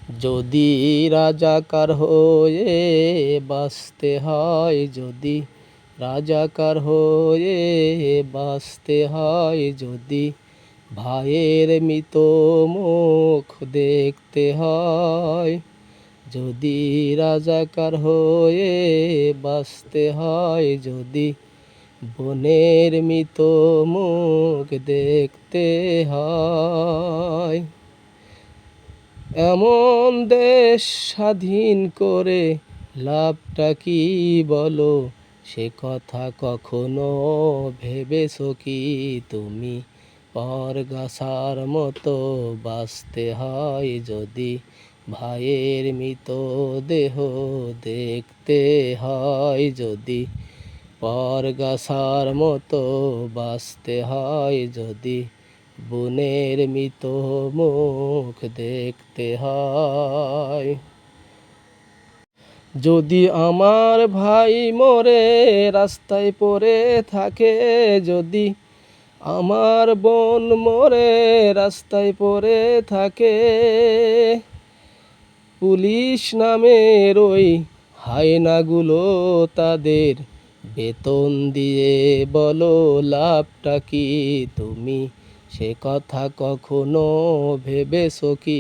যদি রাজাকার হয়ে বাঁচতে হয়, যদি রাজাকার হয়ে বাঁচতে হয়, যদি ভাইয়ের মৃত মুখ দেখতে হয়, যদি রাজাকার হয়ে বাঁচতে হয়, যদি বোনের মৃত মুখ দেখতে হয়, এমন দেশ স্বাধীন করে লাভটা কি বলো, সে কথা কখনো ভেবেছো কি তুমি? পরগাছার মতো বাঁচতে হয়, যদি ভাইয়ের মৃত দেহ দেখতে হয়, যদি পরগাছার মতো বাঁচতে হয়, যদি বোনের মৃত মুখ দেখতে হয়, যদি আমার ভাই মরে রাস্তায় পড়ে থাকে, যদি আমার বোন মরে রাস্তায় পড়ে থাকে, পুলিশ নামের ওই হায়নাগুলো তাদের বেতন দিয়ে বলো লাভটা কি তুমি? সে কথা কখনো ভেবেছো কি?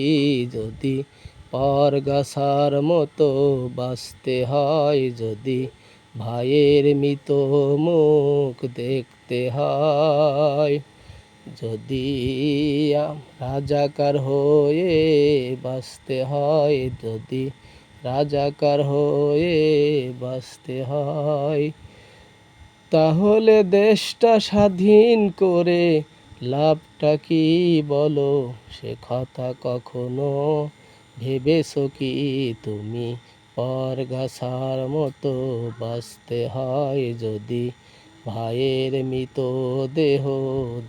যদি পরগাছার মতো বাঁচতে হয়, যদি ভাইয়ের মৃত মুখ দেখতে হয়, যদি রাজাকার হয়ে বাঁচতে হয়, যদি রাজাকার হয়ে বাঁচতে হয়, তাহলে দেশটা স্বাধীন করে লাভটা কি বলো, সে কথা কখনো ভেবেছো কি তুমি? পরগাছার মতো বাঁচতে হয়, যদি ভাইয়ের মৃত দেহ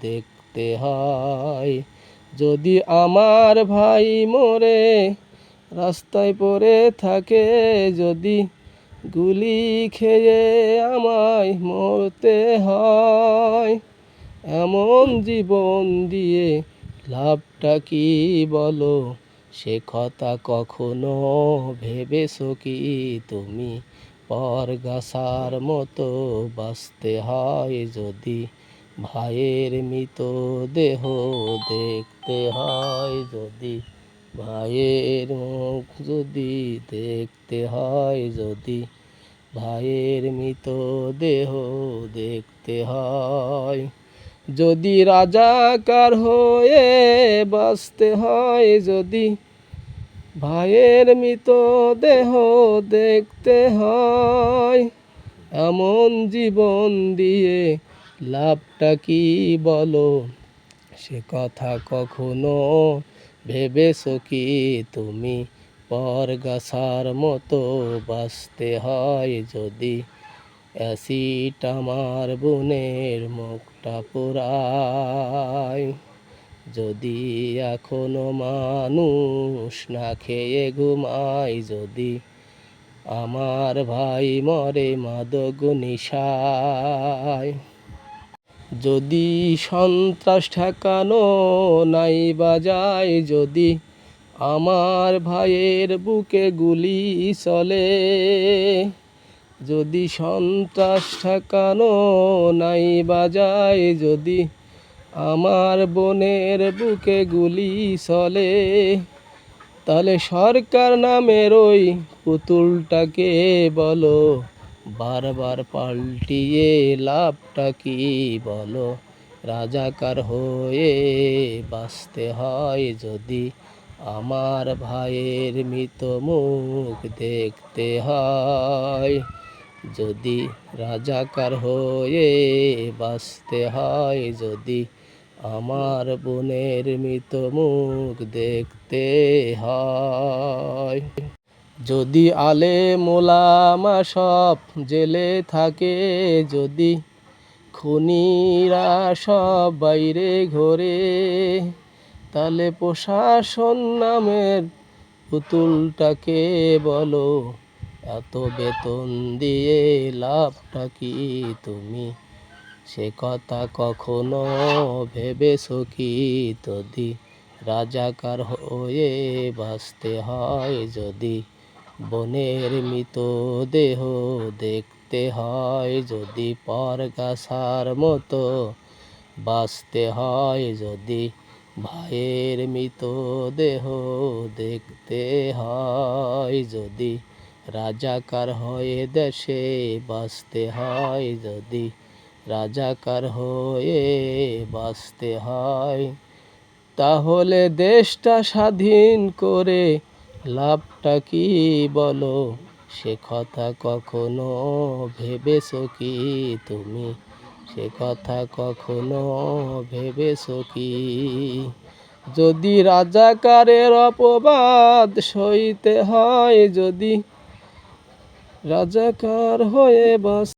দেখতে হয়, যদি আমার ভাই মরে রাস্তায় পড়ে থাকে, যদি গুলি খেয়ে আমায় মরতে হয়, এমন জীবন দিয়ে লাভটা কি বলো, সে কথা কখনো ভেবেছো কি তুমি? পরগাছার মতো বাঁচতে হয়, যদি ভাইয়ের মৃত দেহ দেখতে হয়, যদি ভাইয়ের মুখ যদি দেখতে হয়, যদি ভাইয়ের মৃত দেহ দেখতে হয়, যদি রাজাকার হয়ে বাঁচতে হয়, যদি ভাইয়ের মৃত দেহ দেখতে হয়, এমন জীবন দিয়ে লাভটা কি বলো, সে কথা কখনো ভেবেছো কি তুমি? পরগাছার মতো বাঁচতে হয়, যদি অ্যাসিড আমার বোনের মুখটা পোড়ায়, যদি এখনো মানুষ না খেয়ে ঘুমায়, যদি আমার ভাই মরে মাদক নেশায়, যদি সন্ত্রাস ঠেকানো নাই বাজায়, যদি আমার ভাইয়ের বুকে গুলি চলে, যদি সন্ত্রাস ঠেকানো নাই বাজায়, যদি আমার বোনের বুকে গুলি চলে, তাহলে সরকার নামের ওই পুতুলটাকে বলো বারবার পাল্টিয়ে লাভটা কি বলো? রাজাকার হয়ে বাঁচতে হয়, যদি আমার ভাইয়ের মৃত মুখ দেখতে হয়, যদি রাজাকার হয়ে বাঁচতে হয়, যদি আমার বোনের মৃত মুখ দেখতে হয়, যদি আলেম ওলামা সব জেলে থাকে, যদি খুনিরা সব বাইরে ঘোরে, তাহলে প্রশাসন নামের পুতুলটাকে বলো এত বেতন দিয়ে লাভটা কি তুমি? সে কথা কখনো ভেবেছো কি? যদি রাজাকার হয়ে বাঁচতে হয় যদি, বনের মৃতদেহ দেখতে হয় যদি, পরগাছার মতো বাঁচতে হয় যদি, ভাইয়ের মৃতদেহ দেখতে হয় যদি, রাজাকার হয়ে দেশে বাঁচতে হয় যদি, রাজাকার হয়ে বাঁচতে হয়। তাহলে দেশটা স্বাধীন করে লাভটা কি বলো, সে কথা কখনো ভেবেছো কি তুমি, সে কথা কখনো ভেবেছো কি? যদি রাজাকারের অপবাদ সইতে হয় যদি, রাজাকার হয়ে বাঁচ